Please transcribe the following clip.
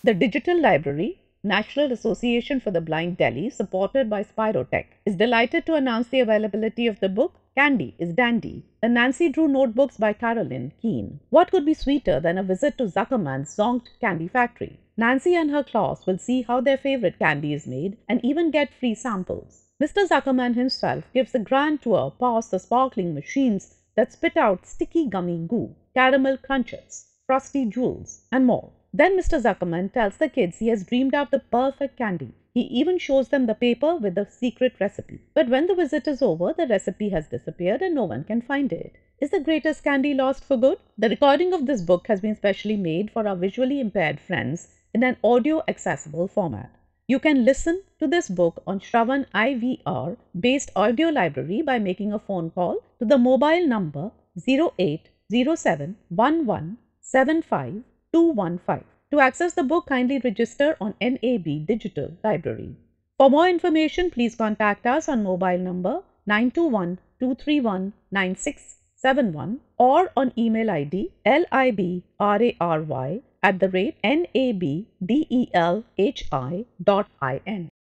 The Digital Library, National Association for the Blind Delhi, supported by Spirotech, is delighted to announce the availability of the book Candy is Dandy, the Nancy Drew Notebooks by Carolyn, Keene. What could be sweeter than a visit to Zuckerman's Zonked candy factory? Nancy and her class will see how their favorite candy is made and even get free samples. Mr. Zuckerman himself gives a grand tour past the sparkling machines that spit out Sticky Gummy Goo, Karamel Krunchettes, Frostee Jewels, and more. Then Mr. Zuckerman tells the kids he has dreamed up the perfect candy. He even shows them the paper with the secret recipe. But when the visit is over, the recipe has disappeared and no one can find it. Is the greatest candy lost for good? The recording of this book has been specially made for our visually impaired friends in an audio accessible format. You can listen to this book on Shravan IVR based audio library by making a phone call to the mobile number 08071175 To access the book, kindly register on NAB Digital Library. For more information, please contact us on mobile number 921-231-9671 or on email ID library@nabdelhi.in.